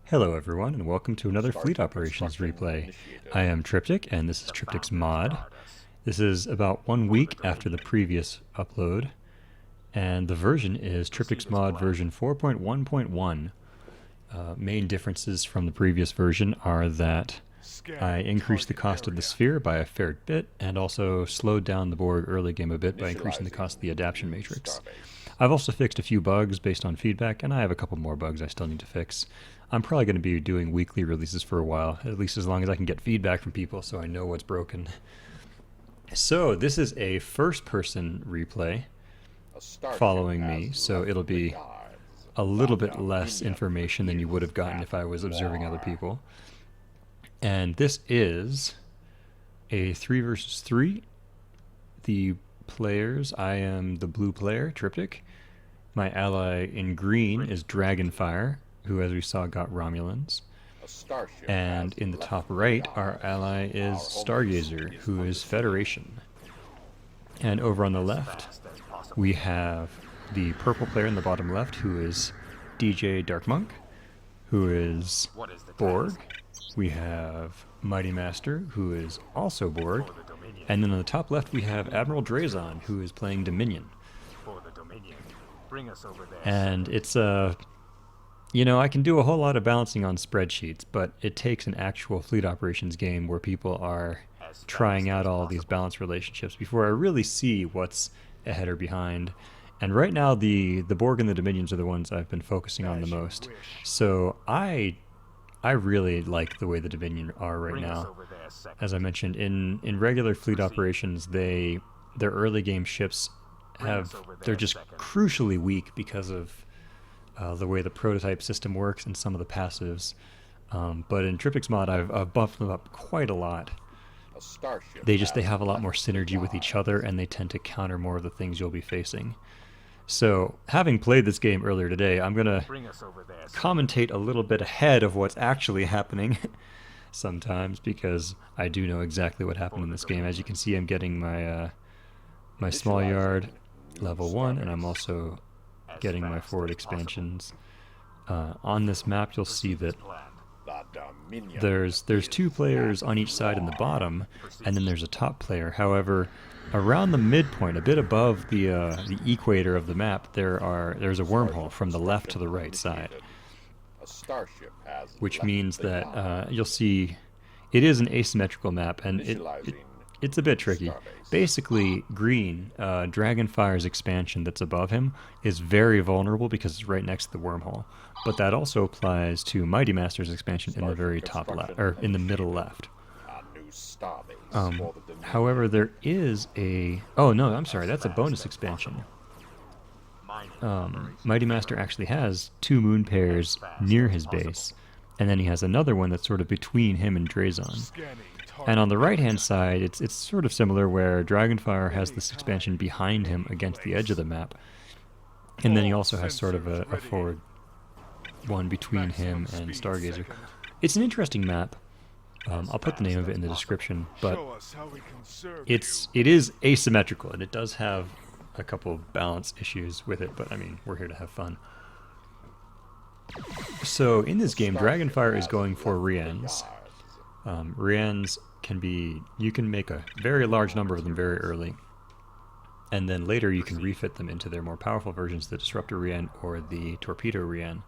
Hello everyone, and welcome to another Fleet Operations replay. I am Tryptic, and this is Tryptic's mod. This is about 1 week after the previous upload, and the version is Tryptic's mod version 4.1.1. Main differences from the previous version are that I increased the cost of the sphere by a fair bit, and also slowed down the Borg early game a bit by increasing the cost of the adaptation matrix. I've also fixed a few bugs based on feedback, and I have a couple more bugs I still need to fix. I'm probably going to be doing weekly releases for a while, at least as long as I can get feedback from people so I know what's broken. So this is a first-person replay following me, so it'll be a little bit less information than you would have gotten if I was observing other people. And this is a 3 versus 3. The players, I am the blue player, Tryptic. My ally in green is Dragonfire, who, as we saw, got Romulans. And in the top right, our ally is Stargazer, who is Federation. And over on the left, we have the purple player in the bottom left, who is DJ Darkmonk, who is Borg. We have Mighty Master, who is also Borg. And then on the top left, we have Admiral Drazon, who is playing Dominion. And it's you know, I can do a whole lot of balancing on spreadsheets, but it takes an actual fleet operations game where people are trying out all these balance relationships before I really see what's ahead or behind. And right now, the Borg and the Dominions are the ones I've been focusing on the most. So I really like the way the Dominion are right now. As I mentioned, in regular fleet operations, their early game ships they're just crucially weak because of the way the prototype system works and some of the passives. But in Tryptic's mod, I've buffed them up quite a lot. They have a lot more synergy with each other, and they tend to counter more of the things you'll be facing. So, having played this game earlier today, I'm going to commentate a little bit ahead of what's actually happening sometimes, because I do know exactly what happened in this game. As you can see, I'm getting my my small yard level 1, and I'm also getting my forward expansions. On this map, you'll see that there's 2 players on each side in the bottom, and then there's a top player. However, around the midpoint, a bit above the equator of the map, there's a wormhole from the left to the right side, which means that you'll see it is an asymmetrical map, and it's a bit tricky. Basically, green, Dragonfire's expansion that's above him is very vulnerable because it's right next to the wormhole. But that also applies to Mighty Master's expansion in the very top left, or in the middle left. However, there is a... Oh, no, I'm sorry, that's a bonus expansion. Mighty Master actually has 2 moon pairs near his base, and then he has another one that's sort of between him and Drazon. And on the right-hand side, it's sort of similar, where Dragonfire has this expansion behind him against the edge of the map. And then he also has sort of a forward one between him and Stargazer. It's an interesting map. I'll put the name of it in the description, but it is asymmetrical, and it does have a couple of balance issues with it, but I mean, we're here to have fun. So in this game, Dragonfire is going for Rhienns. Rhienns you can make a very large number of them very early, and then later you can refit them into their more powerful versions, the Disruptor Rhienn or the Torpedo Rhienn.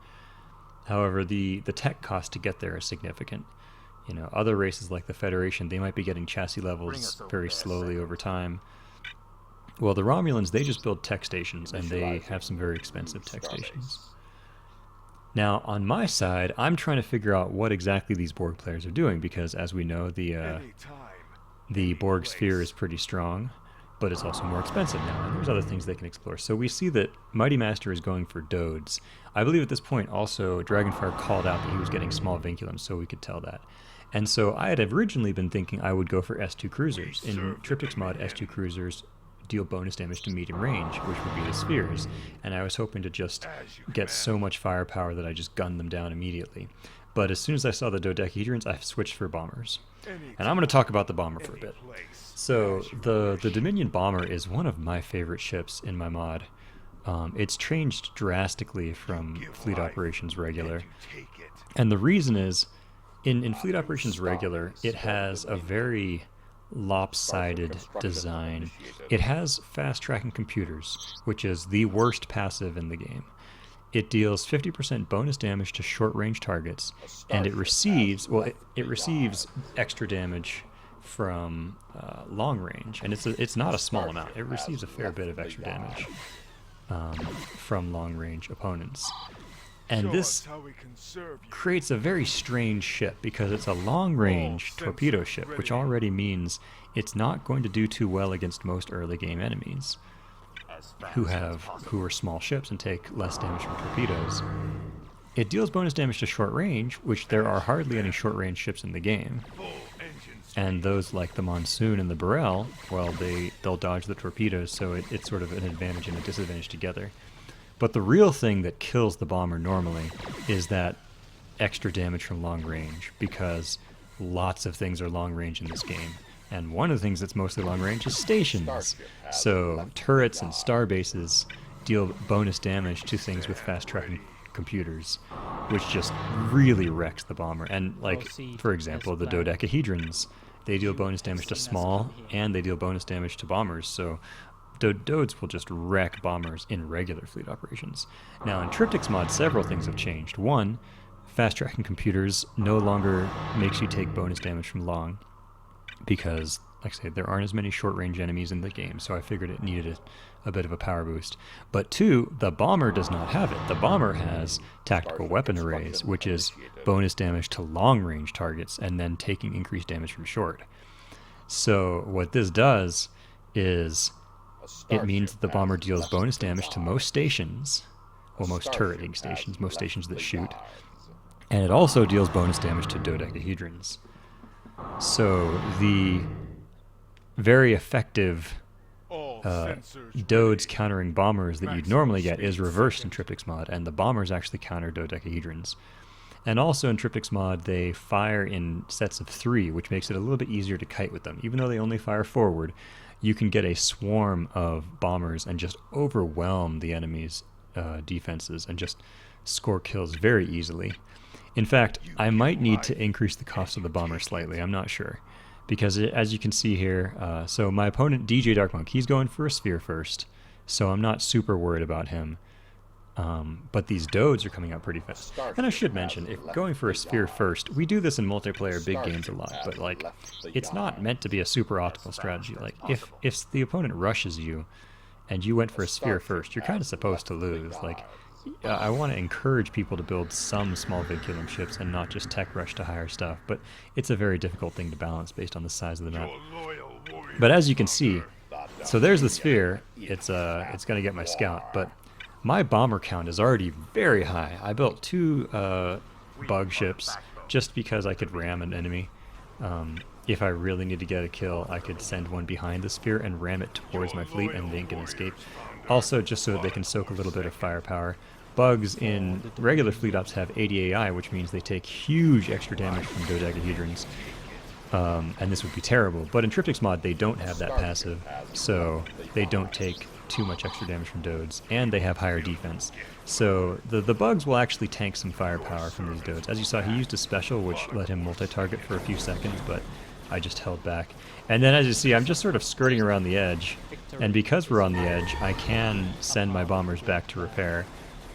However, the tech cost to get there is significant. You know, other races like the Federation, they might be getting chassis levels very slowly over time. Well, the Romulans, they just build tech stations, and they have some very expensive tech stations. Now, on my side, I'm trying to figure out what exactly these Borg players are doing, because, as we know, the Borg sphere is pretty strong, but it's also more expensive now, and there's other things they can explore. So we see that Mighty Master is going for Dodes. I believe at this point, also, Dragonfire called out that he was getting small vinculums, so we could tell that. And so I had originally been thinking I would go for S2 cruisers. In Tryptic's mod, S2 cruisers deal bonus damage to medium range, which would be the spheres, and I was hoping to just get so much firepower that I just gunned them down immediately. But as soon as I saw the dodecahedrons, I switched for bombers. And I'm going to talk about the bomber for a bit. So the Dominion bomber is one of my favorite ships in my mod. It's changed drastically from Fleet Operations regular. And the reason is, in Fleet Operations Regular, it has a very lopsided design. It has fast tracking computers, which is the worst passive in the game. It deals 50% bonus damage to short-range targets, and it receives, well, it receives extra damage from long range, and it's not a small amount. It receives a fair bit of extra damage from long-range opponents. And this creates a very strange ship because it's a long-range torpedo ship, which already means it's not going to do too well against most early-game enemies who are small ships and take less damage from torpedoes. It deals bonus damage to short range, which there are hardly any short-range ships in the game. And those like the Monsoon and the Burrell, well, they'll dodge the torpedoes, so it's sort of an advantage and a disadvantage together. But the real thing that kills the bomber normally is that extra damage from long range, because lots of things are long range in this game. And one of the things that's mostly long range is stations. So turrets and star bases deal bonus damage to things with fast tracking computers, which just really wrecks the bomber. And like, for example, the dodecahedrons, they deal bonus damage to small and they deal bonus damage to bombers. So Dodes will just wreck bombers in regular fleet operations. Now in Tryptic's mod, several things have changed. One, fast tracking computers no longer makes you take bonus damage from long, because, like I say, there aren't as many short-range enemies in the game, so I figured it needed a bit of a power boost. But two, the bomber does not have it. The bomber has tactical weapon arrays, which is bonus damage to long-range targets and then taking increased damage from short. So what this does is it means that the bomber deals bonus damage to most stations, well, most turreting stations, most stations that shoot, and it also deals bonus damage to dodecahedrons. So the very effective Dodes countering bombers that you'd normally get is reversed in Tryptic's mod, and the bombers actually counter dodecahedrons. And also in Tryptic's mod, they fire in sets of 3, which makes it a little bit easier to kite with them. Even though they only fire forward, you can get a swarm of bombers and just overwhelm the enemy's defenses and just score kills very easily. In fact, I might need to increase the cost of the bomber slightly, I'm not sure. Because as you can see here, so my opponent, DJ Darkmonk, he's going for a sphere first, so I'm not super worried about him. But these Dodes are coming out pretty fast. And I should mention, if going for a sphere first, we do this in multiplayer big games a lot, but like, it's not meant to be a super optimal strategy. Like, if the opponent rushes you, and you went for a sphere first, you're kind of supposed to lose. Like, I want to encourage people to build some small vinculum ships and not just tech rush to higher stuff, but it's a very difficult thing to balance based on the size of the map. But as you can see, so there's the sphere, it's going to get my scout, but my bomber count is already very high. I built 2 bug ships just because I could ram an enemy. If I really need to get a kill, I could send one behind the sphere and ram it towards my fleet and they can escape. Also, just so that they can soak a little bit of firepower. Bugs in regular fleet ops have 80 AI, which means they take huge extra damage from dodecahedrons. And this would be terrible. But in Tryptic's mod, they don't have that passive, so they don't take too much extra damage from Dodes, and they have higher defense. So the bugs will actually tank some firepower from these Dodes. As you saw, he used a special, which let him multi-target for a few seconds, but I just held back. And then as you see, I'm just sort of skirting around the edge, and because we're on the edge, I can send my bombers back to repair.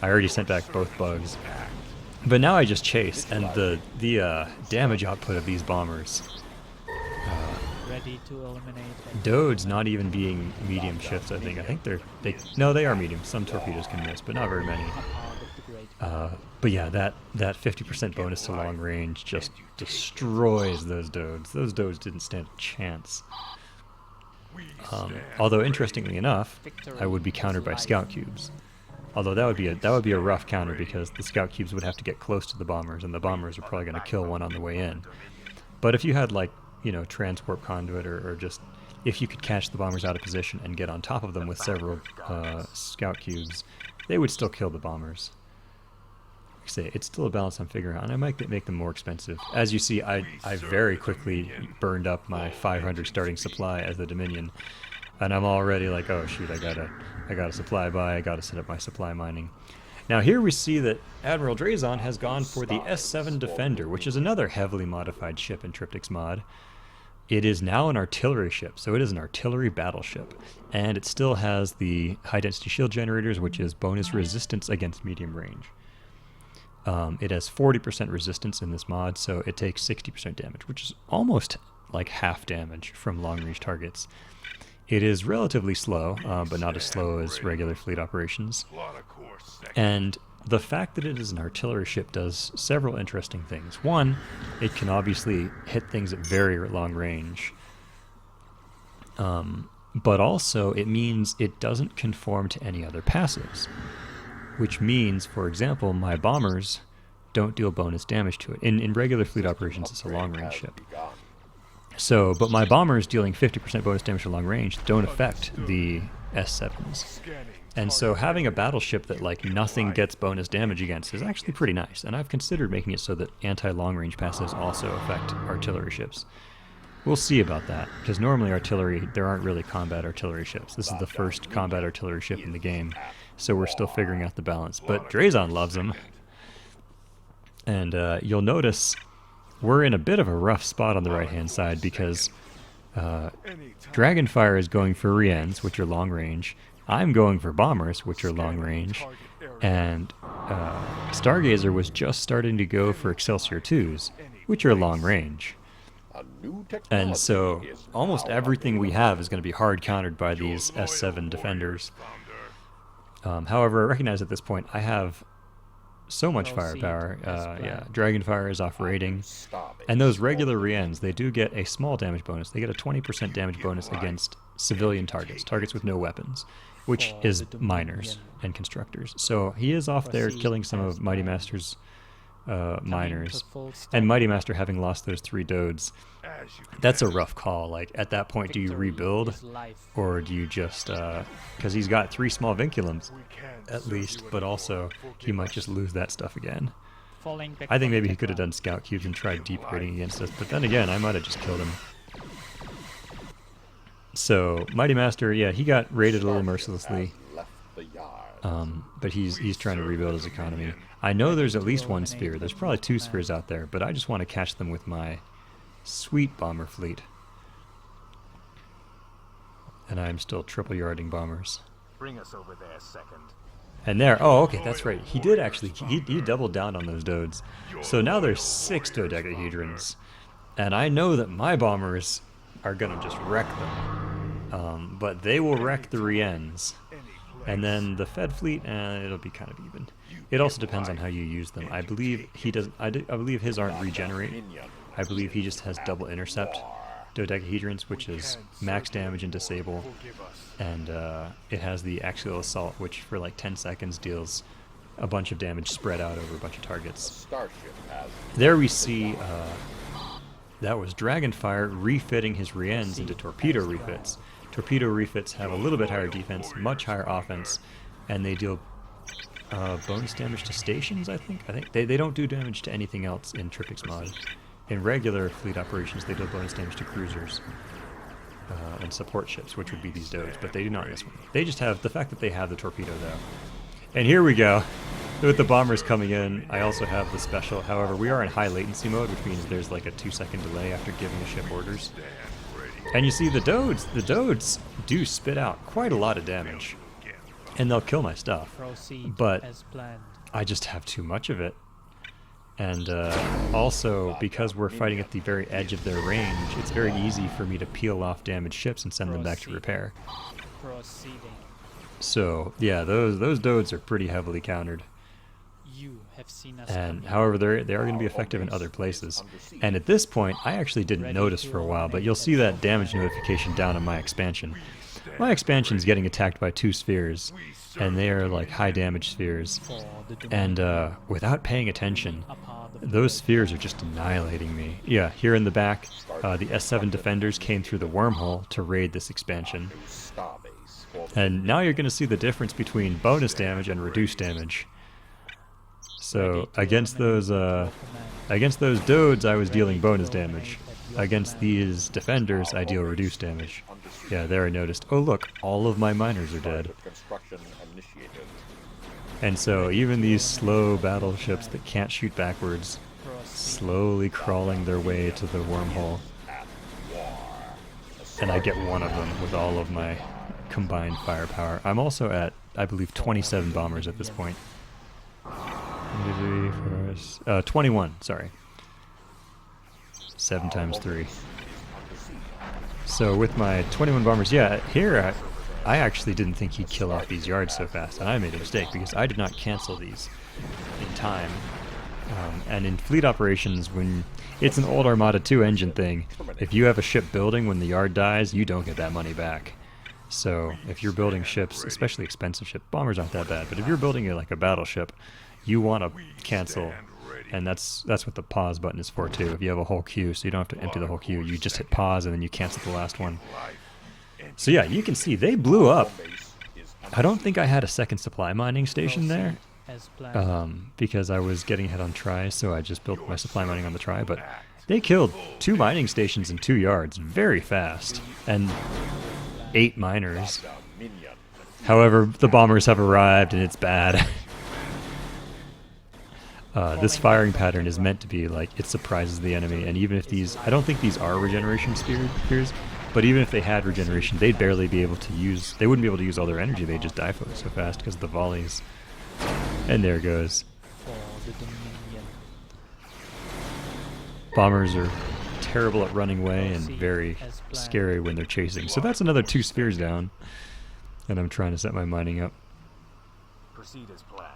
I already sent back both bugs. But now I just chase, and the damage output of these bombers, ready to eliminate Dodes not even being medium ships, I think they are medium. Some torpedoes can miss, but not very many. But yeah, that 50% bonus to long range just destroys those Dodes. Those Dodes didn't stand a chance. Although interestingly enough, I would be countered by scout cubes. Although that would be a rough counter because the scout cubes would have to get close to the bombers, and the bombers are probably going to kill one on the way in. But if you had, like, you know, transport conduit, or just if you could catch the bombers out of position and get on top of them with several scout cubes, they would still kill the bombers. Like I say, it's still a balance I'm figuring out, and I might make them more expensive. As you see, I very quickly burned up my 500 starting supply as the Dominion, and I'm already like, oh shoot, I gotta supply buy, I gotta set up my supply mining. Now here we see that Admiral Drazon has gone for the S7 Defender, which is another heavily modified ship in Tryptic's mod. It is now an artillery ship, so it is an artillery battleship, and it still has the high-density shield generators, which is bonus resistance against medium range. It has 40% resistance in this mod, so it takes 60% damage, which is almost like half damage from long-range targets. It is relatively slow, but not as slow as regular fleet operations. And the fact that it is an artillery ship does several interesting things. One, it can obviously hit things at very long range. But also, it means it doesn't conform to any other passives. Which means, for example, my bombers don't deal bonus damage to it. In regular fleet operations, it's a long-range ship. So, but my bombers dealing 50% bonus damage to long range don't affect the S7s. And so having a battleship that like nothing gets bonus damage against is actually pretty nice. And I've considered making it so that anti-long range passives also affect artillery ships. We'll see about that, because normally artillery, there aren't really combat artillery ships. This is the first combat artillery ship in the game, so we're still figuring out the balance. But Drazon loves them. And you'll notice we're in a bit of a rough spot on the right-hand side because Dragonfire is going for Rhienns, which are long range. I'm going for bombers, which are long range. And Stargazer was just starting to go for Excelsior 2s, which are long range. And so almost everything we have is going to be hard countered by these S7 defenders. However, I recognize at this point I have so much firepower. Yeah, Dragonfire is off rating. And those regular Rhienns, they do get a small damage bonus. They get a 20% damage bonus against civilian targets, targets with no weapons, which is miners and constructors. So he is off there killing some of Mighty Master's miners. And Mighty Master having lost those 3 Dodes, that's a rough call. Like, at that point, do you rebuild? Or do you just, because he's got 3 small vinculums, at least, but also he might just lose that stuff again. I think maybe he could have done scout cubes and tried deep raiding against us, but then again, I might have just killed him. So, Mighty Master, yeah, he got raided a little mercilessly, but he's trying to rebuild his economy. I know there's at least 1 sphere. There's probably 2 spheres out there, but I just want to catch them with my sweet bomber fleet. And I'm still triple yarding bombers. Bring us over there second. And there, oh, okay, that's right. He did actually, he doubled down on those Dodes. So now there's 6 dodecahedrons. And I know that my bombers are going to just wreck them. But they will wreck the Rhienns. And then the Fed fleet, it'll be kind of even. It also depends on how you use them. I believe he doesn't. I believe his aren't regenerate. I believe he just has double intercept dodecahedrons, which is max damage and disable. And it has the axial assault, which for like 10 seconds deals a bunch of damage spread out over a bunch of targets. There we see that was Dragonfire refitting his Rhienns into torpedo refits. Torpedo refits have a little bit higher defense, much higher offense, and they deal bonus damage to stations, I think. They don't do damage to anything else in Tryptic's mod. In regular fleet operations, they deal bonus damage to cruisers and support ships, which would be these Dodes, but they do not in this one. They just have the fact that they have the torpedo, though. And here we go. With the bombers coming in, I also have the special. However, we are in high latency mode, which means there's like a 2-second delay after giving a ship orders. And you see the Dodes do spit out quite a lot of damage. And they'll kill my stuff. But I just have too much of it. And also, because we're fighting at the very edge of their range, it's very easy for me to peel off damaged ships and send them back to repair. So, yeah, those Dodes are pretty heavily countered. And however, they are going to be effective in other places. And at this point, I actually didn't notice for a while, but you'll see that damage notification down on my expansion. My expansion is getting attacked by 2 spheres, and they are like high damage spheres. And without paying attention, those spheres are just annihilating me. Yeah, here in the back, the S7 defenders came through the wormhole to raid this expansion. And now you're going to see the difference between bonus damage and reduced damage. So against those Dodes, I was dealing bonus damage. Against these defenders, I deal reduced damage. Yeah, there I noticed. Oh look, all of my miners are dead. And so even these slow battleships that can't shoot backwards, slowly crawling their way to the wormhole. And I get one of them with all of my combined firepower. I'm also at, I believe, 27 bombers at this point. 21, sorry. 7 times 3. So with my 21 bombers, yeah, here I actually didn't think he'd kill off these yards so fast, and I made a mistake because I did not cancel these in time. And in fleet operations, when it's an old Armada 2 engine thing, if you have a ship building when the yard dies, you don't get that money back. So if you're building ships, especially expensive ships, bombers aren't that bad, but if you're building like a battleship, you want to cancel, and that's what the pause button is for too. If you have a whole queue, so you don't have to empty the whole queue, you just hit pause and then you cancel the last one. So yeah, you can see they blew up. I don't think I had a second supply mining station there, because I was getting ahead on try, so I just built my supply mining on the try, but they killed 2 mining stations in 2 yards very fast, and 8 miners. However, the bombers have arrived and it's bad. This firing pattern is meant to be like, it surprises the enemy, and even if these, I don't think these are regeneration spears, but even if they had regeneration, they'd barely be able to use, they wouldn't be able to use all their energy, they'd just die so fast because of the volleys. And there it goes. Bombers are terrible at running away and very scary when they're chasing. So that's another 2 spheres down. And I'm trying to set my mining up. Proceed as planned.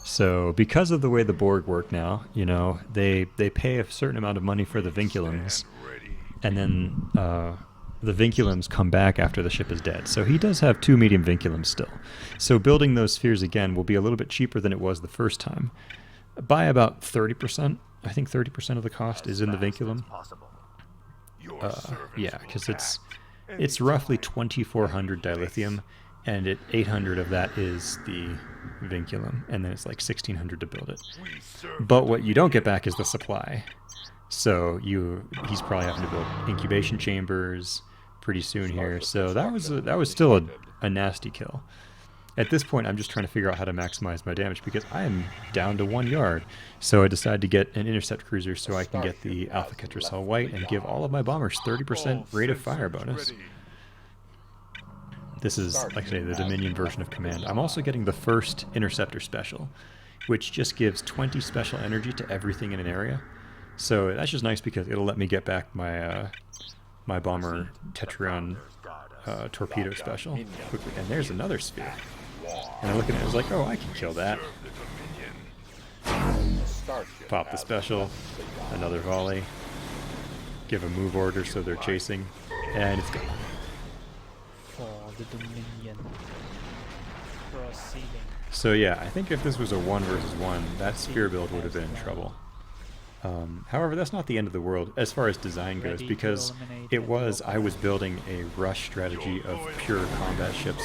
So because of the way the Borg work now, you know, they pay a certain amount of money for the vinculums. And then the vinculums come back after the ship is dead. So he does have 2 medium vinculums still. So building those spheres again will be a little bit cheaper than it was the first time. By about 30%. I think 30% of the cost is in the vinculum. Yeah, because it's roughly 2,400 dilithium, and 800 of that is the vinculum, and then it's like 1,600 to build it. But what you don't get back is the supply. So he's probably having to build incubation chambers pretty soon here. So that was still a nasty kill. At this point, I'm just trying to figure out how to maximize my damage because I am down to 1 yard. So I decided to get an intercept cruiser so I can get the Alpha Ketracel White and give all of my bombers 30% rate of fire bonus. This is, like I say, the Dominion version of Command. I'm also getting the first Interceptor Special, which just gives 20 special energy to everything in an area. So that's just nice because it'll let me get back my my bomber Tetryon torpedo special quickly. And there's another sphere. And I look at it, I was like, oh, I can kill that. Pop the special, another volley, give a move order so they're chasing, and it's gone. For the Dominion. Proceeding. So yeah, I think if this was a 1 versus 1, that sphere build would have been in trouble. However, that's not the end of the world as far as design goes, because I was building a rush strategy of pure combat ships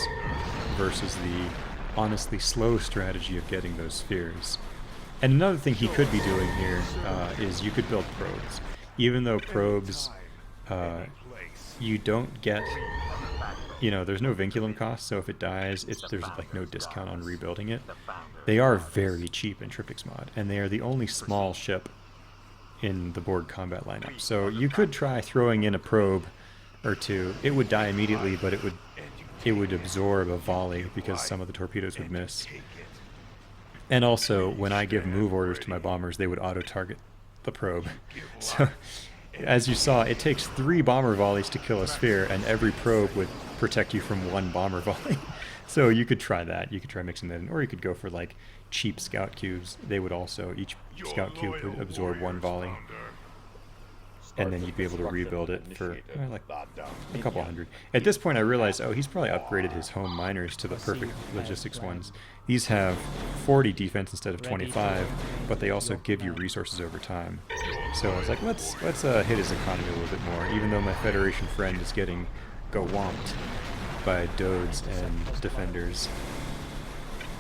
versus the honestly slow strategy of getting those spheres. And another thing he could be doing here is you could build probes. Even though probes, you don't get, you know, there's no vinculum cost, so if it dies, there's like no discount on rebuilding it. They are very cheap in Tryptic's mod, and they are the only small ship in the Borg combat lineup. So you could try throwing in a probe or 2. It would die immediately, but it would absorb a volley because some of the torpedoes would miss. And also, when I give move orders to my bombers, they would auto-target the probe. So, as you saw, it takes 3 bomber volleys to kill a sphere, and every probe would protect you from 1 bomber volley. So you could try that. You could try mixing that in. Or you could go for, like, cheap scout cubes. They would also, each scout cube would absorb 1 volley. And then you'd be able to rebuild it for like a couple hundred. At this point I realized, oh, he's probably upgraded his home miners to the perfect logistics ones. These have 40 defense instead of 25, but they also give you resources over time. So I was like, let's hit his economy a little bit more, even though my Federation friend is getting go-womped by Dodes and Defenders.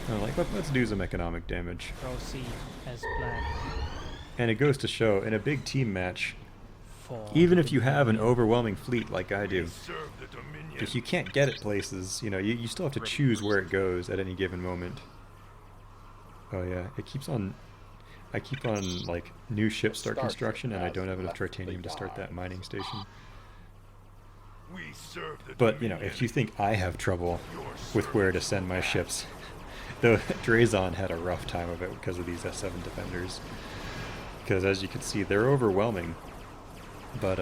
I'm like, let's do some economic damage. Proceed as planned. And it goes to show, in a big team match, even if you have an overwhelming fleet like I do, if you can't get it places, you know, you still have to choose where it goes at any given moment. Oh yeah, it keeps on... I keep on, like, new ships start construction, and I don't have enough titanium to start that mining station. But, you know, if you think I have trouble with where to send my ships, though Rhienns had a rough time of it because of these S7 defenders. Because as you can see, they're overwhelming, but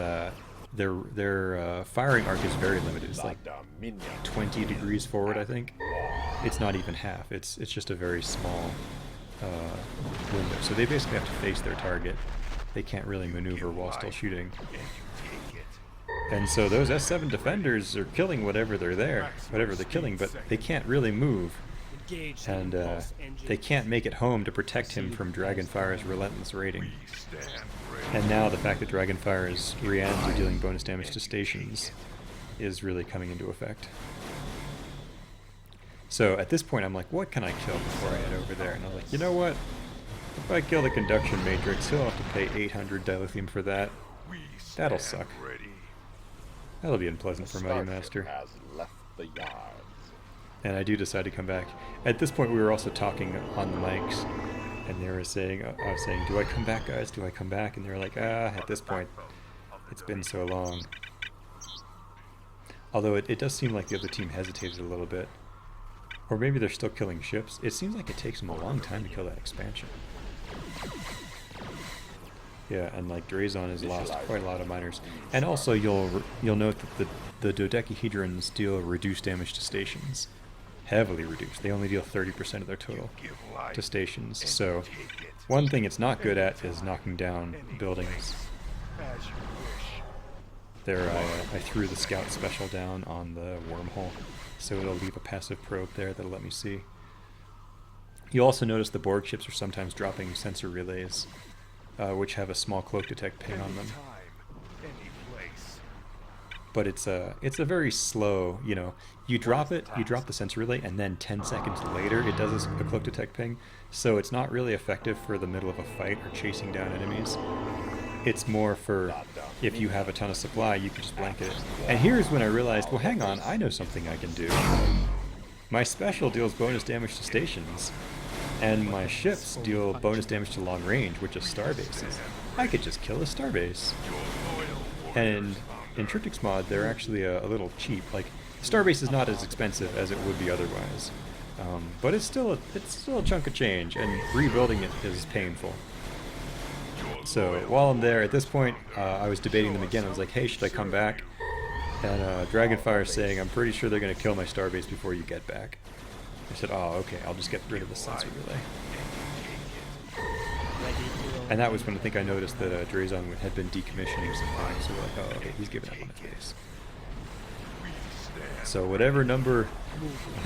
their firing arc is very limited. It's like 20 degrees forward, I think. It's not even half. It's just a very small window. So they basically have to face their target. They can't really maneuver while still shooting. And so those S7 defenders are killing whatever they're killing, but they can't really move. And they can't make it home to protect him from Dragonfire's relentless raiding. And now the fact that Dragonfire's Rhienns are dealing bonus damage to stations is really coming into effect. So at this point I'm like, what can I kill before I head over there? And I'm like, you know what? If I kill the conduction matrix, he'll have to pay 800 dilithium for that. That'll suck. That'll be unpleasant for Mighty Master. And I do decide to come back. At this point we were also talking on the mics, and they were saying, I was saying, do I come back, guys? Do I come back? And they were like, at this point, it's been so long. Although it does seem like the other team hesitated a little bit. Or maybe they're still killing ships. It seems like it takes them a long time to kill that expansion. Yeah, and like Rhienns has lost quite a lot of miners. And also you'll note that the dodecahedrons deal reduced damage to stations. Heavily reduced. They only deal 30% of their total to stations. So one thing it's not good at is knocking down buildings. There I threw the scout special down on the wormhole, so it'll leave a passive probe there that'll let me see. You'll also notice the Borg ships are sometimes dropping sensor relays, which have a small cloak detect ping on them. But it's a very slow, you know, you drop the sensor relay, and then 10 seconds later it does a cloak detect ping, so it's not really effective for the middle of a fight or chasing down enemies. It's more for if you have a ton of supply, you can just blanket it. And here's when I realized, well, hang on, I know something I can do. My special deals bonus damage to stations, and my ships deal bonus damage to long range, which is starbases. I could just kill a starbase. And in Tryptic's mod, they're actually a little cheap. Like, starbase is not as expensive as it would be otherwise, but it's still a chunk of change, and rebuilding it is painful. So while I'm there, at this point, I was debating them again. I was like, hey, should I come back? And Dragonfire is saying, I'm pretty sure they're going to kill my starbase before you get back. I said, oh, okay, I'll just get rid of the sensor relay. And that was when I think I noticed that Rhienns had been decommissioning some things, so we're like, oh, okay, he's giving up on his base. So whatever number,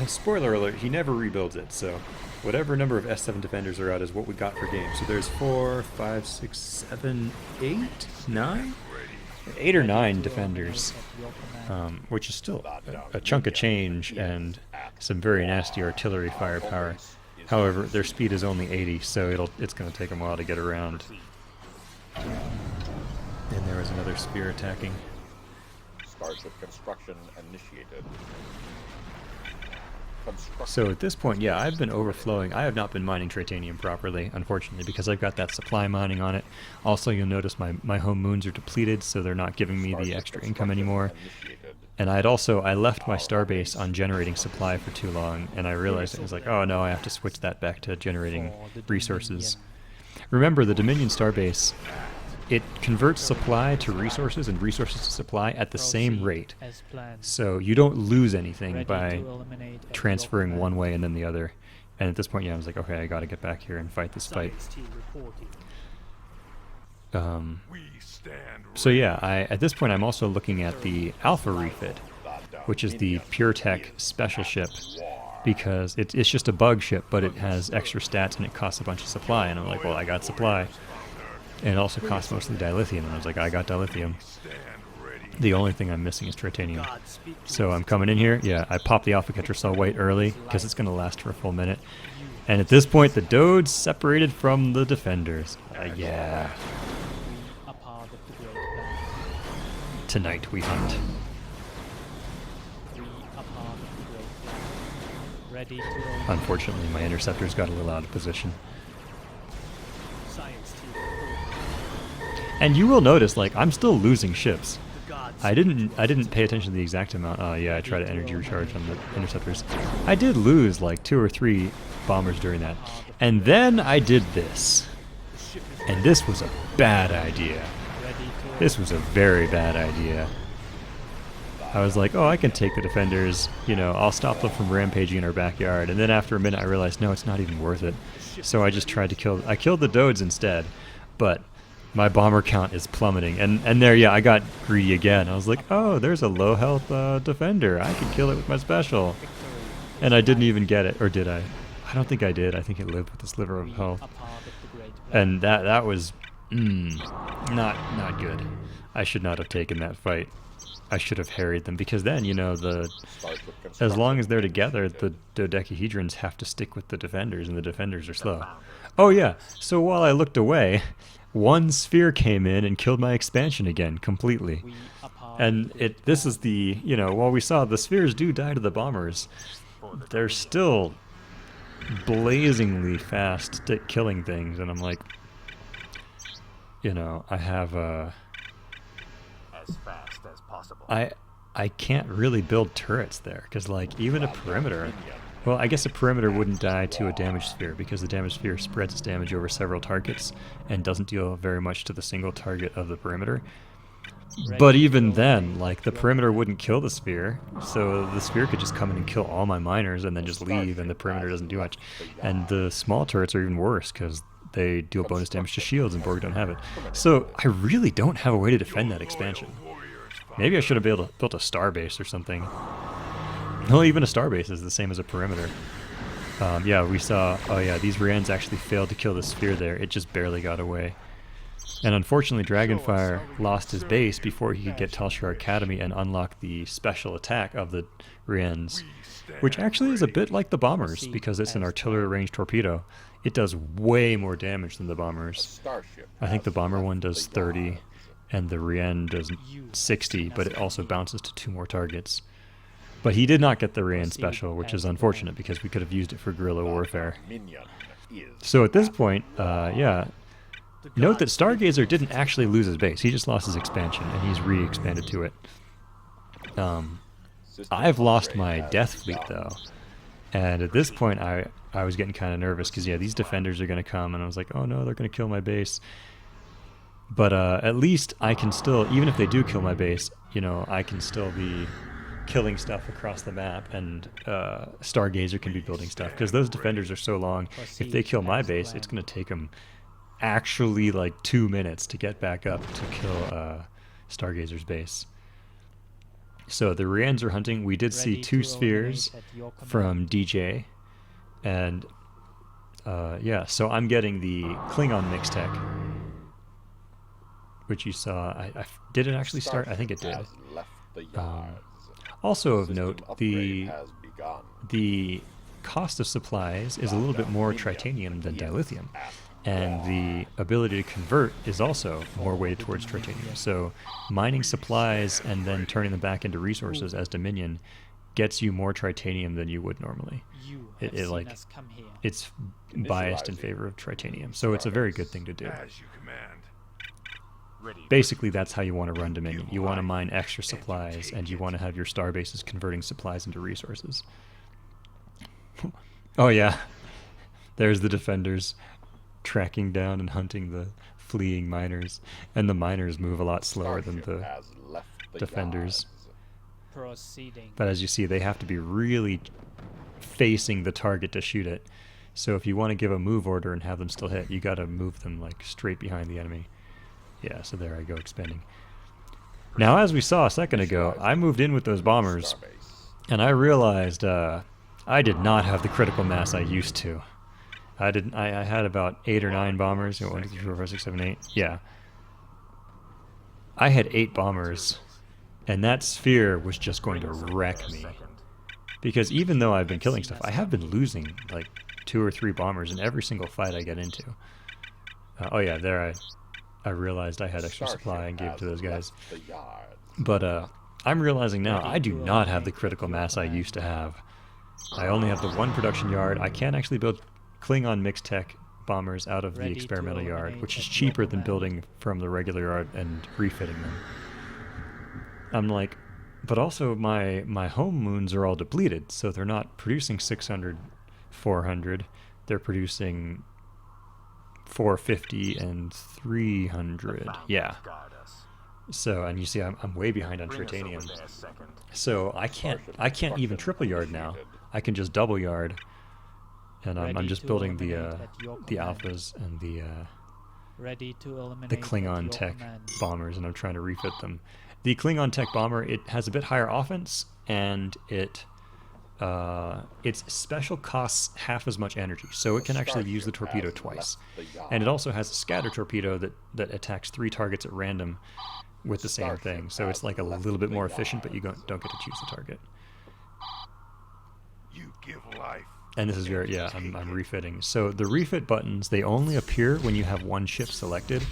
spoiler alert, he never rebuilds it, so whatever number of S7 defenders are out is what we got for game. So there's 4, 5, 6, 7, 8, 9? 8 or 9 defenders, which is still a chunk of change and some very nasty artillery firepower. However, their speed is only 80, so it's going to take them a while to get around. And there was another spear attacking. Starship construction initiated. So at this point, yeah, I've been overflowing. I have not been mining titanium properly, unfortunately, because I've got that supply mining on it. Also, you'll notice my home moons are depleted, so they're not giving me the extra income anymore. And I left my starbase on generating supply for too long, and I realized it was like, oh no, I have to switch that back to generating resources. Remember, the Dominion starbase, it converts supply to resources and resources to supply at the same rate. So you don't lose anything by transferring one way and then the other. And at this point, yeah, I was like, okay, I gotta get back here and fight this fight. So yeah, at this point I'm also looking at the Alpha refit, which is the PureTech special ship, because it's just a bug ship, but it has extra stats and it costs a bunch of supply. And I'm like, well, I got supply. And it also costs mostly dilithium, and I was like, I got dilithium. The only thing I'm missing is titanium. So I'm coming in here, yeah, I pop the Alpha Catcher Cell White early, because it's going to last for a full minute. And at this point, the Dode's separated from the defenders. Yeah. are part of the great plan. Tonight we hunt. We are part of the great plan. Ready to roll. Unfortunately, my interceptors got a little out of position. Science team. And you will notice, like, I'm still losing ships. The gods. I didn't pay attention to the exact amount. Yeah, I tried to energy recharge on the interceptors. I did lose like 2 or 3 bombers during that. And then I did this. The ship is And this was a bad idea. ready to roll. This was a very bad idea. I was like, oh, I can take the defenders, you know, I'll stop them from rampaging in our backyard. And then after a minute I realized, no, it's not even worth it. So I just tried to I killed the Dodes instead. But my bomber count is plummeting. And there, yeah, I got greedy again. I was like, oh, there's a low health defender. I can kill it with my special. Victory. And I didn't even get it, or did I? I don't think I did. I think it lived with a sliver of We health. are part of the great plan. And that was not good. I should not have taken that fight. I should have harried them, because then, you know, Starts with as long as they're construction together, the dodecahedrons have to stick with the defenders, and the defenders are slow. Oh yeah, so while I looked away, one sphere came in and killed my expansion again, completely. We are part And of the great this is the, you know, while we saw the spheres do die to the bombers, they're still blazingly fast at killing things, and I'm like, you know, I have As fast as possible. I can't really build turrets there, because like even a perimeter, well, I guess a perimeter wouldn't die to a damaged sphere, because the damaged sphere spreads its damage over several targets and doesn't deal very much to the single target of the perimeter. But even then, like, the perimeter wouldn't kill the sphere, so the sphere could just come in and kill all my miners and then just leave, and the perimeter doesn't do much. And the small turrets are even worse, because they deal bonus damage to shields, and Borg don't have it. So I really don't have a way to defend that expansion. Maybe I should have built a star base or something. Well, even a star base is the same as a perimeter. Yeah, we saw, oh yeah, these Rhienns actually failed to kill the sphere there. It just barely got away. And unfortunately, Dragonfire lost his base before he could get Telshar Academy and unlock the special attack of the Rhienns, which actually is a bit like the bombers, because it's an artillery range torpedo. It does way more damage than the bombers. starship. I think the has bomber left one does the 30, yards. and the Rhienn does 60, but it also bounces to 2 more targets. But he did not get the Rhienn special, which is unfortunate, because we could have used it for guerrilla warfare. Minion is So at this point, yeah, The note that gods Stargazer didn't actually lose his base. He just lost his expansion, and he's re-expanded to it. system I've lost upgrade my has death fleet, begun. though. And at this point, I was getting kind of nervous, because, yeah, these defenders are going to come, and I was like, oh no, they're going to kill my base. But at least I can still, even if they do kill my base, you know, I can still be killing stuff across the map, and Stargazer can be building stuff, because those defenders are so long. If they kill my base, it's going to take them actually like 2 minutes to get back up to kill Stargazer's base. So the Rhienns are hunting. We did see ready 2 to spheres eliminate at your command. from DJ, and yeah, so I'm getting the Klingon mix tech, which you saw. Did it actually start? I think it did. Has left the yards. Also of System note, upgrade has begun. the cost of supplies is a little bit more tritanium than dilithium, and the ability to convert is also more weighted towards tritanium. So mining supplies and then turning them back into resources as Dominion gets you more tritanium than you would normally. You It- have it, seen like, us come here. It's biased in favor of tritanium, so it's a very good thing to do. As you command. Ready. Basically, that's how you want to run Dominion. You want to mine extra supplies, and you want to have your star bases converting supplies into resources. Oh yeah, there's the defenders tracking down and hunting the fleeing miners, and the miners move a lot slower than Starship the has left the defenders. yards. Proceeding. But as you see, they have to be really facing the target to shoot it. So if you want to give a move order and have them still hit, you got to move them like straight behind the enemy. Yeah, so there I go, expanding. Now, as we saw a second ago, I moved in with those bombers, Starbase. and I realized I did not have the critical mass I used to. I had about 8 or 9 bombers. 1, 2, 3, 4, 5, 6, 7, 8. Yeah. I had 8 bombers, and that sphere was just going to wreck me. Because even though I've been killing stuff, I have been losing like 2 or 3 bombers in every single fight I get into. Oh yeah, there I realized I had extra supply and gave it to those guys. The yard. But I'm realizing now Ready I do to not have the eliminate critical your mass I command. used to have. I only have the one production yard. I can't actually build Klingon mixed tech bombers out of the Ready to experimental yard, eliminate which is at your cheaper than command. building from the regular yard and refitting them. I'm like, but also my home moons are all depleted, so they're not producing 600, 400. They're producing 450 and 300. Yeah. Guide us. So, and you see, I'm way behind on Bring us over tritanium. there second. So I can't even triple yard now. I can just double yard, and I'm Ready just to building the eliminate at your the command. alphas and Ready to eliminate the at Klingon your tech command. bombers, and I'm trying to refit them. The Klingon tech bomber, it has a bit higher offense, and its special costs half as much energy, so it can actually use the torpedo twice. And it also has a scatter torpedo that attacks 3 targets at random with the same thing. So it's like a little bit more efficient, but you don't get to choose the target. You give life. And this is very, yeah, I'm refitting. So the refit buttons, they only appear when you have one ship selected.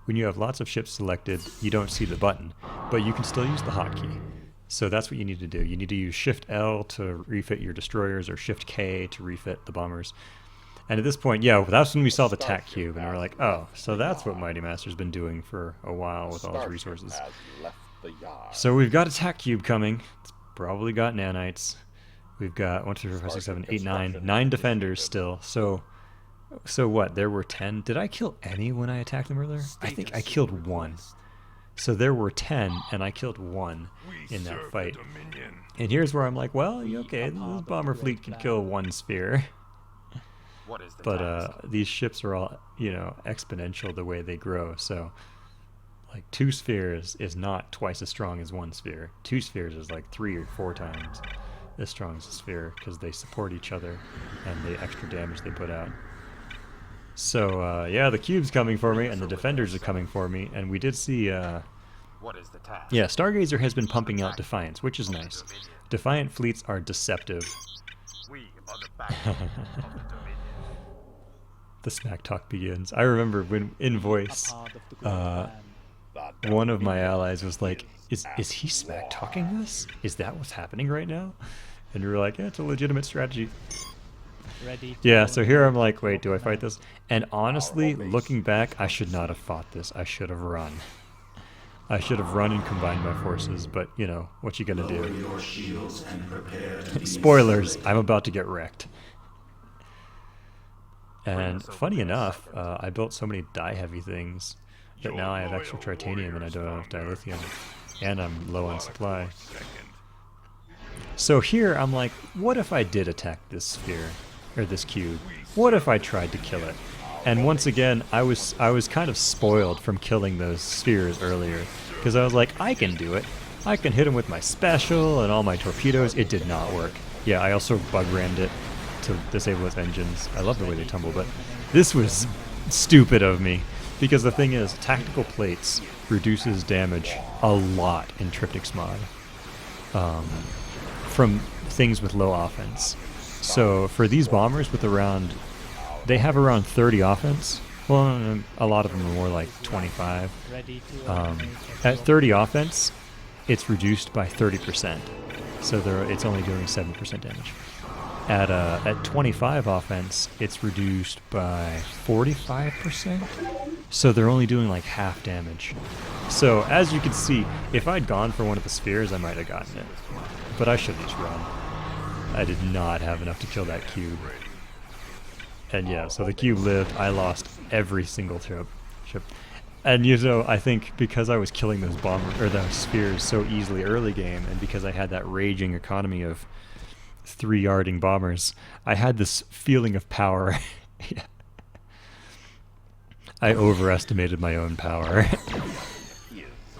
When you have lots of ships selected, you don't see the button, but you can still use the hotkey. So that's what you need to do. You need to use Shift L to refit your destroyers, or Shift K to refit the bombers. And at this point, yeah, that's when we saw the TAC cube, and we're like, oh, so that's what Mighty Master's been doing for a while with all his resources. Has left the yard. So we've got a TAC cube coming. It's probably got nanites. We've got 1, 2, 3, 4, 5, 6, 7, 8, 9. 9 defenders still. So what? There were 10. Did I kill any when I attacked them earlier? I think I killed 1. So there were 10, and I killed 1 in that fight. And here's where I'm like, well, okay, this bomber fleet can kill 1 sphere. What is the But task? these ships are all, exponential the way they grow. So, like, 2 spheres is not twice as strong as 1 sphere. 2 spheres is like 3 or 4 times as strong as a sphere, because they support each other and the extra damage they put out. So, yeah, the cube's coming for me, and the defenders are coming for me, and we did see, What is the task? yeah, Stargazer has been pumping out Defiance, which is nice. Defiant fleets are deceptive. We are the backbone of the Dominion. The smack talk begins. I remember when, in voice, A part of the great plan. The one of my allies was like, is he smack talking us? Is that what's happening right now? And we were like, yeah, it's a legitimate strategy. Ready to Yeah, so here I'm eliminate like, at wait, your do I fight command. this? And honestly, looking back, I should not have fought this. I should have run. I should have run and combined my forces, but, what you gonna do? Your shields and prepare to be Spoilers, I'm about to get wrecked. And funny enough, I built so many die-heavy things that now I have extra tritanium and I don't have dilithium. And I'm low on supply. So here I'm like, what if I did attack this sphere, or this cube? What if I tried to kill it? And once again, I was kind of spoiled from killing those spheres earlier, because I was like, I can do it. I can hit him with my special and all my torpedoes. It did not work. Yeah, I also bug rammed it to disable its engines. I love the way they tumble, but this was stupid of me, because the thing is, tactical plates reduces damage a lot in Tryptic's mod. From things with low offense. So for these bombers with they have around 30 offense. Well, a lot of them are more like 25. Ready to Um, eliminate at your 30 offense, it's reduced by 30%. So it's only doing 7% damage. At 25 offense, it's reduced by 45%. So they're only doing like half damage. So as you can see, if I'd gone for one of the spheres, I might have gotten it. But I should have just run. I did not have enough to kill that cube. And yeah, so the cube lived. I lost every single ship. And I think because I was killing those those spheres so easily early game, and because I had that raging economy of 3-yarding bombers, I had this feeling of power. Yeah. I overestimated my own power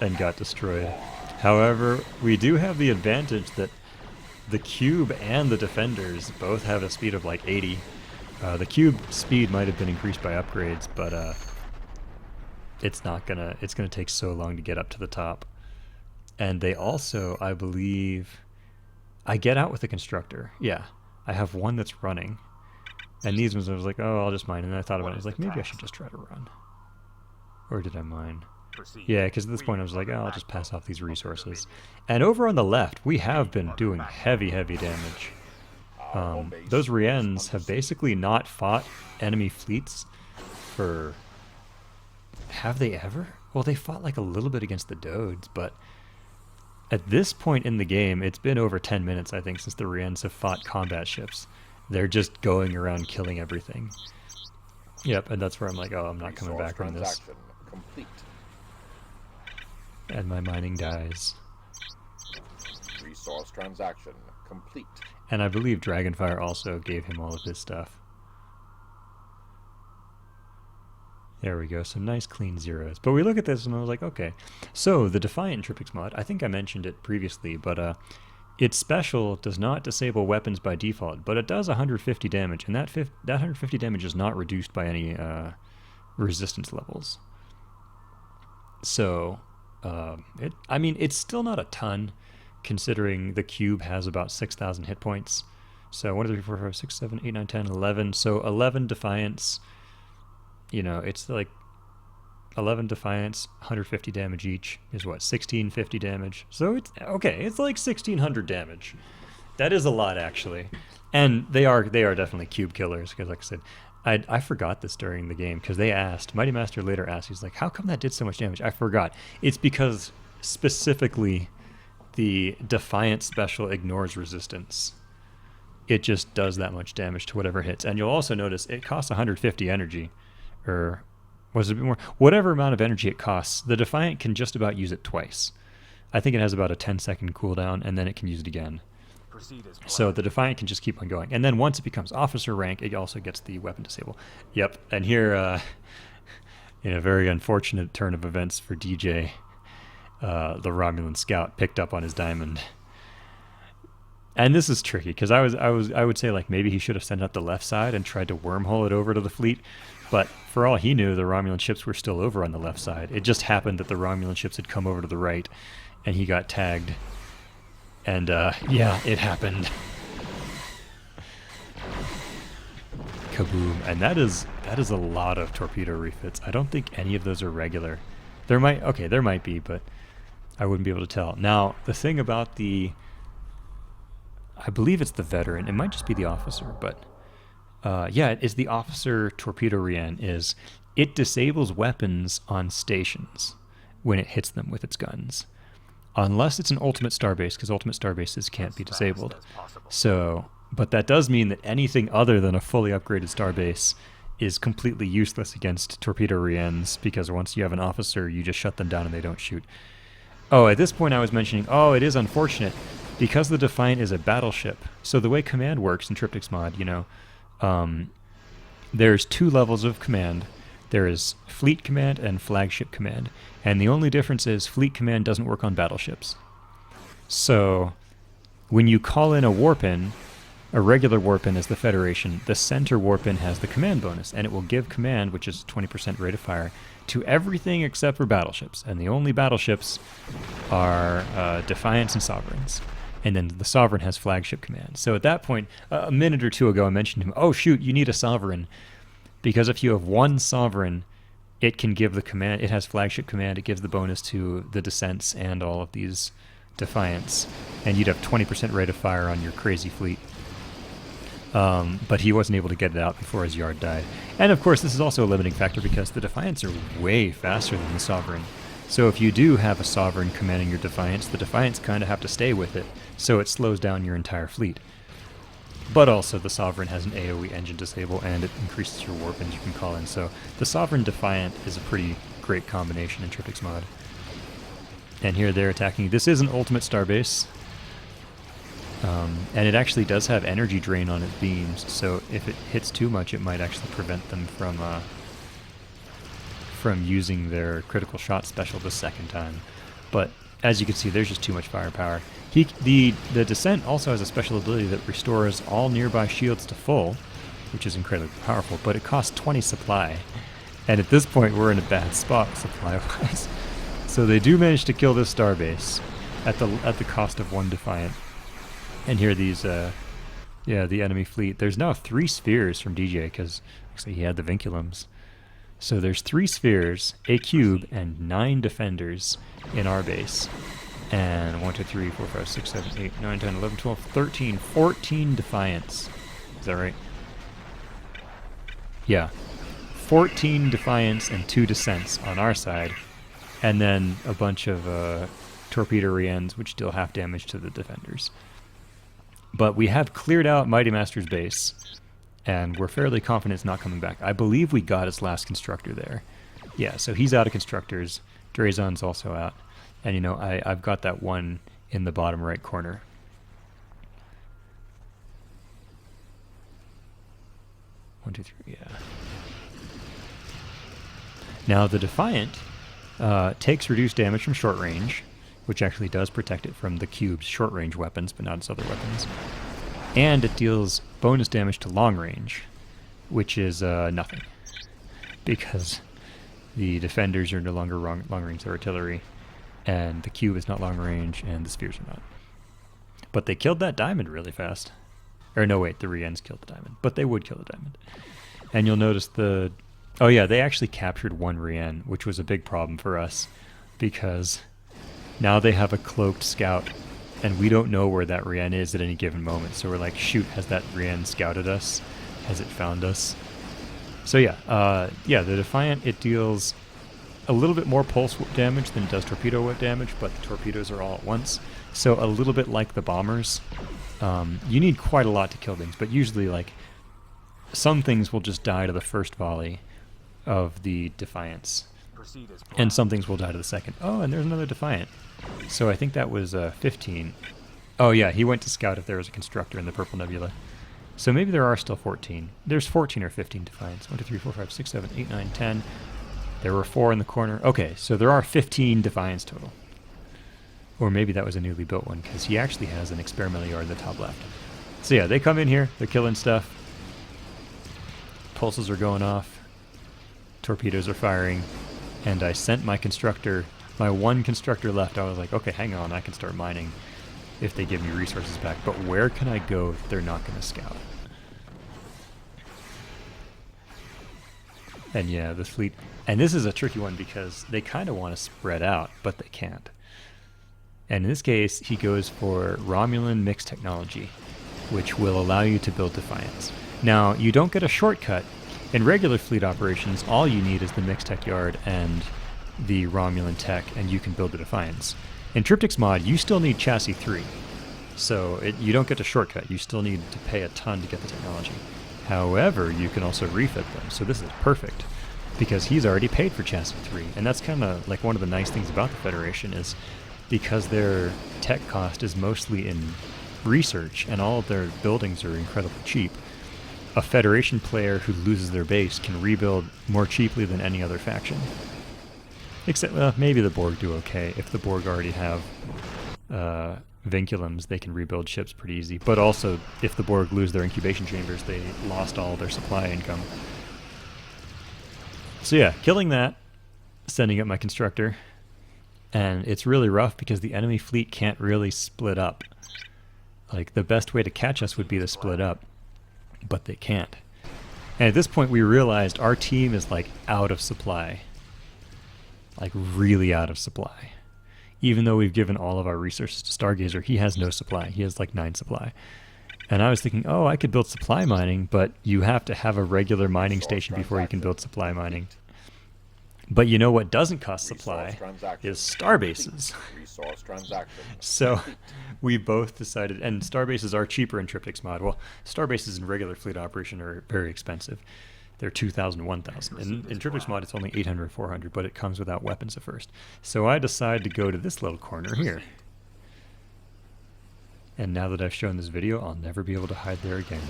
and got destroyed. However, we do have the advantage that the cube and the defenders both have a speed of like 80. The cube speed might have been increased by upgrades, but it's gonna take so long to get up to the top. And they also, I believe, I get out with the constructor. Yeah, I have one that's running. And these ones I was like, oh, I'll just mine. And then I thought about it. I was like, maybe I should just try to run. Or did I mine? Proceed. Yeah, because at this point I was like, oh, I'll just pass off these resources. And over on the left, we have been doing heavy damage. Our home base Those is Rhienns have under basically not fought enemy fleets for... Have they ever? Well, they fought like a little bit against the Dodes, but at this point in the game, it's been over 10 minutes, I think, since the Rhienns have fought combat ships. They're just going around killing everything. Yep, and that's where I'm like, oh, I'm not coming resource back on this. transaction complete. And my mining dies. Resource transaction complete. And I believe Dragonfire also gave him all of his stuff. There we go, some nice clean zeros. But we look at this and I was like, okay. So the Defiant Tryptic's mod, I think I mentioned it previously, but its special does not disable weapons by default, but it does 150 damage, and that 150 damage is not reduced by any resistance levels. So, I mean, it's still not a ton, considering the cube has about 6,000 hit points. So 1, 2, 3, 4, 5, 6, 7, 8, 9, 10, 11. So 11 Defiants, you know, it's like 11 Defiants, 150 damage each is what, 1650 damage. So it's okay, it's like 1600 damage. That is a lot, actually. And they are definitely cube killers, because like I said, I forgot this during the game, because they asked, Mighty Master later asked, he's like, how come that did so much damage? I forgot. It's because specifically the Defiant special ignores resistance. It just does that much damage to whatever hits. And you'll also notice it costs 150 energy, or was it a bit more? Whatever amount of energy it costs, the Defiant can just about use it twice. I think it has about a 10-second cooldown, and then it can use it again. Proceed as planned. So the Defiant can just keep on going. And then once it becomes officer rank, it also gets the weapon disable. Yep, and here, in a very unfortunate turn of events for DJ, the Romulan scout picked up on his diamond. And this is tricky, because I would say like maybe he should have sent out the left side and tried to wormhole it over to the fleet. But for all he knew, the Romulan ships were still over on the left side. It just happened that the Romulan ships had come over to the right, and he got tagged. And yeah, it happened. Kaboom! And that is a lot of torpedo refits. I don't think any of those are regular. There might be, but I wouldn't be able to tell. Now the thing about I believe it's the veteran. It might just be the officer, but. Yeah, it's the officer torpedo Rhienn is it disables weapons on stations when it hits them with its guns. Unless it's an ultimate starbase, because ultimate starbases can't be disabled. So, but that does mean that anything other than a fully upgraded starbase is completely useless against torpedo Rhienns, because once you have an officer, you just shut them down and they don't shoot. Oh, at this point I was mentioning, it is unfortunate, because the Defiant is a battleship. So the way command works in Tryptic's mod, you know, there's 2 levels of command. There is fleet command and flagship command. And the only difference is fleet command doesn't work on battleships. So when you call in a warpin, a regular warpin is the Federation, the center warpin has the command bonus, and it will give command, which is 20% rate of fire, to everything except for battleships. And the only battleships are Defiants and Sovereigns. And then the Sovereign has flagship command. So at that point, a minute or two ago, I mentioned to him, oh shoot, you need a Sovereign. Because if you have one Sovereign, it can give the command, it has flagship command, it gives the bonus to the Descents and all of these Defiants. And you'd have 20% rate of fire on your crazy fleet. But he wasn't able to get it out before his yard died. And of course, this is also a limiting factor because the Defiants are way faster than the Sovereign. So if you do have a Sovereign commanding your Defiants, the Defiants kind of have to stay with it, so it slows down your entire fleet. But also the Sovereign has an AoE engine disable, and it increases your warpins you can call in, so the Sovereign Defiant is a pretty great combination in Tryptic's mod. And here they're attacking. This is an ultimate starbase, and it actually does have energy drain on its beams, so if it hits too much, it might actually prevent them from using their critical shot special the second time. But as you can see, there's just too much firepower. The Descent also has a special ability that restores all nearby shields to full, which is incredibly powerful, but it costs 20 supply. And at this point, we're in a bad spot supply-wise. So they do manage to kill this starbase at the cost of 1 Defiant. And here these, the enemy fleet. There's now 3 spheres from DJ, because actually he had the vinculums. So there's 3 spheres, a cube, and 9 defenders in our base. And 1, 2, 3, 4, 5, 6, 7, 8, 9, 10, 11, 12, 13, 14 Defiants. Is that right? Yeah. 14 Defiants and 2 Descents on our side. And then a bunch of torpedo Rhienns, which deal half damage to the defenders. But we have cleared out Mighty Master's base, and we're fairly confident it's not coming back. I believe we got its last constructor there. Yeah, so he's out of constructors. Drazon's also out. And, you know, I've got that one in the bottom right corner. One, two, three, yeah. Now, the Defiant takes reduced damage from short range, which actually does protect it from the cube's short-range weapons, but not its other weapons. And it deals bonus damage to long range, which is nothing, because the defenders are no longer long-range artillery, and the cube is not long-range, and the spheres are not. But they killed that diamond really fast. Or no, wait, the Rhienns killed the diamond, but they would kill the diamond. And you'll notice the... Oh yeah, they actually captured 1 Rhienn, which was a big problem for us, because... now they have a cloaked scout, and we don't know where that Rhienn is at any given moment. So we're like, shoot, has that Rhienn scouted us? Has it found us? So yeah, the Defiant, it deals a little bit more pulse whip damage than it does torpedo whip damage, but the torpedoes are all at once. So a little bit like the bombers. You need quite a lot to kill things, but usually like some things will just die to the first volley of the Defiants. Proceed as And some things will die to the second. Oh, and there's another Defiant. So I think that was 15. Oh yeah, he went to scout if there was a constructor in the Purple Nebula. So maybe there are still 14. There's 14 or 15 Defiants. 1, 2, 3, 4, 5, 6, 7, 8, 9, 10. There were 4 in the corner. Okay, so there are 15 Defiants total. Or maybe that was a newly built one, because he actually has an experimental yard in the top left. So yeah, they come in here, they're killing stuff. Pulses are going off. Torpedoes are firing. And I sent my constructor, my 1 constructor left. I was like, okay, hang on, I can start mining if they give me resources back. But where can I go if they're not going to scout? And yeah, the fleet... And this is a tricky one because they kind of want to spread out, but they can't. And in this case, he goes for Romulan mixed technology, which will allow you to build Defiants. Now, you don't get a shortcut. In regular fleet operations, all you need is the mixed tech yard and the Romulan tech, and you can build the Defiants. In Tryptic's mod, you still need chassis 3. So you don't get a shortcut. You still need to pay a ton to get the technology. However, you can also refit them, so this is perfect, because he's already paid for chassis 3. And that's kind of like one of the nice things about the Federation is because their tech cost is mostly in research, and all of their buildings are incredibly cheap. A Federation player who loses their base can rebuild more cheaply than any other faction. Except, well, maybe the Borg do okay. If the Borg already have vinculums, they can rebuild ships pretty easy. But also, if the Borg lose their incubation chambers, they lost all their supply income. So yeah, killing that, sending up my constructor. And it's really rough because the enemy fleet can't really split up. Like, the best way to catch us would be to split up. But they can't. And at this point we realized our team is like out of supply. Like really out of supply. Even though we've given all of our resources to Stargazer, he has no supply. He has like 9 supply. And I was thinking, oh, I could build supply mining, but you have to have a regular mining station before you can build supply mining. But you know what doesn't cost supply is starbases. Resource transaction. So we both decided, and starbases are cheaper in Tryptic's mod. Well, starbases in regular fleet operation are very expensive. They're 2,000, 1,000. In Tryptic's mod, it's only 800, 400, but it comes without weapons at first. So I decided to go to this little corner here. And now that I've shown this video, I'll never be able to hide there again.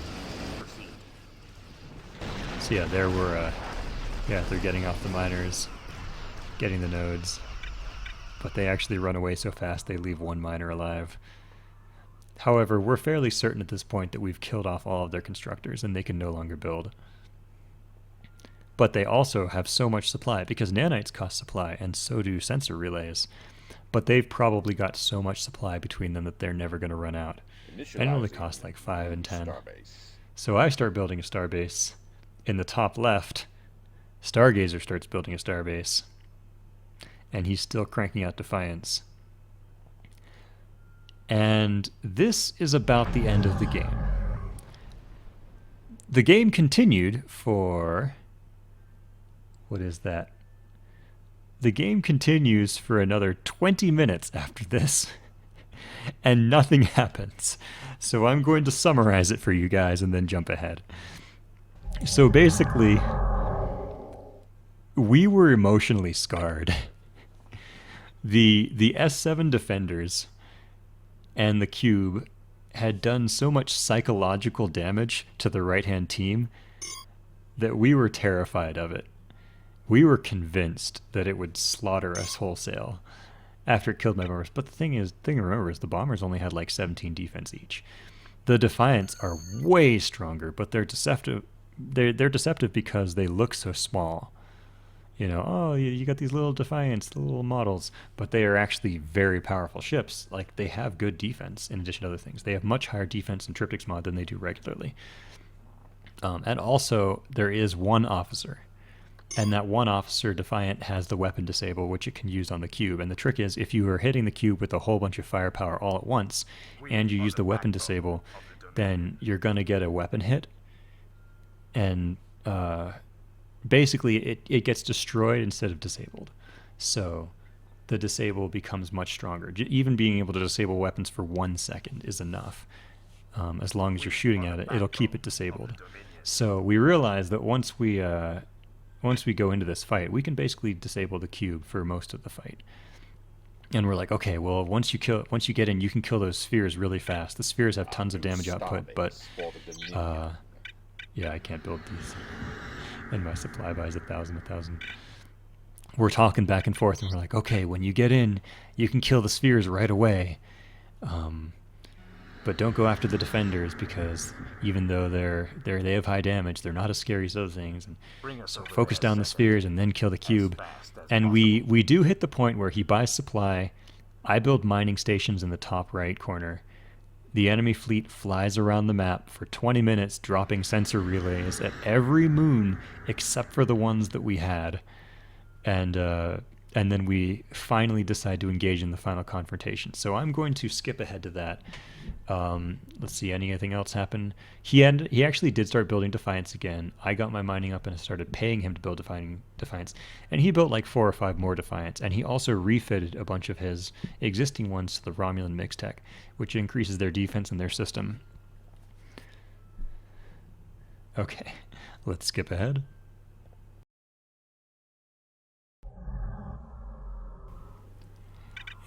So yeah, there we're, yeah, they're getting off the miners, getting the nodes. But they actually run away so fast they leave 1 miner alive. However, we're fairly certain at this point that we've killed off all of their constructors and they can no longer build. But they also have so much supply because nanites cost supply and so do sensor relays. But they've probably got so much supply between them that they're never going to run out. And it only costs like 5 and 10. Starbase. So I start building a starbase in the top left Stargazer starts building a starbase. And he's still cranking out Defiance. And this is about the end of the game. The game continued for... What is that? The game continues for another 20 minutes after this. And nothing happens. So I'm going to summarize it for you guys and then jump ahead. So basically, we were emotionally scarred. The S7 defenders and the cube had done so much psychological damage to the right-hand team that we were terrified of it. We were convinced that it would slaughter us wholesale after it killed my bombers. But the thing to remember is the bombers only had like 17 defense each. The Defiants are way stronger, but they're deceptive. They're deceptive because they look so small. You know, oh, you got these little Defiants, little models, but they are actually very powerful ships. Like, they have good defense in addition to other things. They have much higher defense in Tryptic's mod than they do regularly. And also, there is one officer. And that one officer, Defiant, has the weapon disable, which it can use on the cube. And the trick is, if you are hitting the cube with a whole bunch of firepower all at once, and you use the weapon disable, then you're going to get a weapon hit. And basically, it gets destroyed instead of disabled. So the disable becomes much stronger. Even being able to disable weapons for 1 second is enough. As long as you're shooting at it, it'll keep it disabled. So we realize that once we go into this fight, we can basically disable the cube for most of the fight. And we're like, okay, well, once you get in, you can kill those spheres really fast. The spheres have tons of damage output, but yeah, I can't build these. And my supply buys 1,000. We're talking back and forth, and we're like, okay, when you get in, you can kill the spheres right away. But don't go after the defenders, because even though they have high damage, they're not as scary as those things. And so focus down the spheres and then kill the cube. And we do hit the point where he buys supply. I build mining stations in the top right corner. The enemy fleet flies around the map for 20 minutes, dropping sensor relays at every moon except for the ones that we had. And then we finally decide to engage in the final confrontation. So I'm going to skip ahead to that. Let's see, anything else happen? He actually did start building Defiance again. I got my mining up and I started paying him to build Defiance. And he built like 4 or 5 more Defiance. And he also refitted a bunch of his existing ones to the Romulan mix tech, which increases their defense and their system. Okay, let's skip ahead.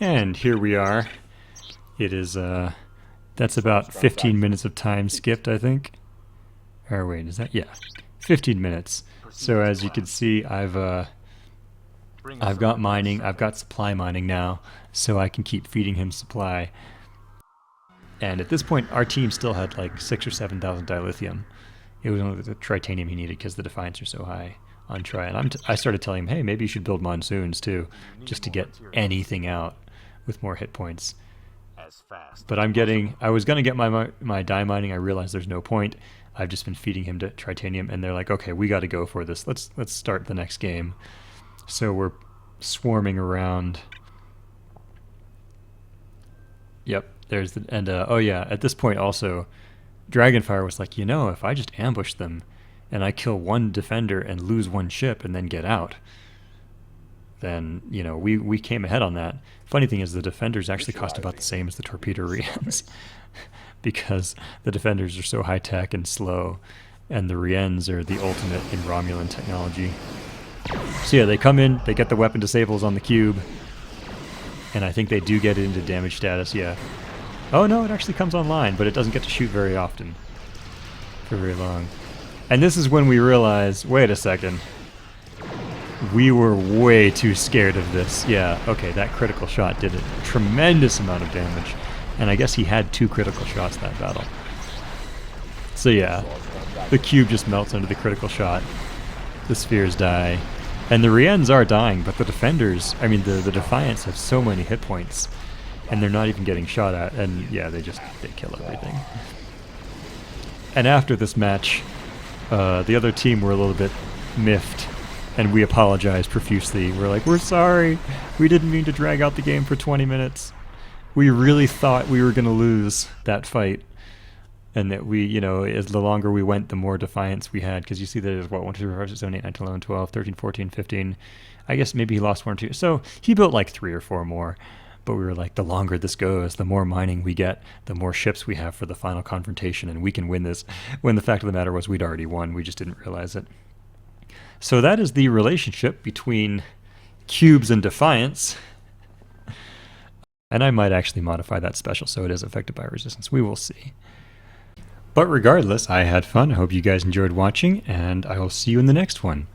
And here we are. It is, that's about 15 minutes of time skipped, I think. Or wait, is that? Yeah, 15 minutes. So as you can see, I've got mining, I've got supply mining now, so I can keep feeding him supply. And at this point, our team still had like 6,000 or 7,000 dilithium. It was only the tritanium he needed because the Defiants are so high on tri. And I started telling him, hey, maybe you should build monsoons too, just to get anything out with more hit points. But I was going to get my dye mining. I realized there's no point. I've just been feeding him to tritanium, and they're like, okay, we got to go for this. Let's start the next game. So we're swarming around. Yep, there's the, and oh yeah, at this point also, Dragonfire was like, if I just ambush them and I kill one defender and lose one ship and then get out, then, we came ahead on that. Funny thing is the defenders actually cost about the same as the torpedo Rhienns because the defenders are so high-tech and slow, and the Rhienns are the ultimate in Romulan technology. So yeah, they come in, they get the weapon disables on the cube, and I think they do get it into damage status, yeah. Oh no, it actually comes online, but it doesn't get to shoot very often, for very long. And this is when we realize, wait a second, we were way too scared of this. Yeah, okay, that critical shot did a tremendous amount of damage. And I guess he had 2 critical shots that battle. So yeah, the cube just melts under the critical shot. The spheres die. And the Rhienns are dying, but the defenders, the Defiants have so many hit points. And they're not even getting shot at. And yeah, they kill everything. And after this match, the other team were a little bit miffed And we apologized profusely. We're like, we're sorry. We didn't mean to drag out the game for 20 minutes. We really thought we were going to lose that fight. And that we, you know, as the longer we went, the more defiance we had. Because you see there's, what, 1, 2, 3, 4, 5, 6, 7, 8, 9, 10, 11, 12, 13, 14, 15. I guess maybe he lost 1 or 2. So he built like 3 or 4 more. But we were like, the longer this goes, the more mining we get, the more ships we have for the final confrontation, and we can win this. When the fact of the matter was we'd already won. We just didn't realize it. So that is the relationship between cubes and defiance. And I might actually modify that special so it is affected by resistance. We will see. But regardless, I had fun. I hope you guys enjoyed watching, and I will see you in the next one.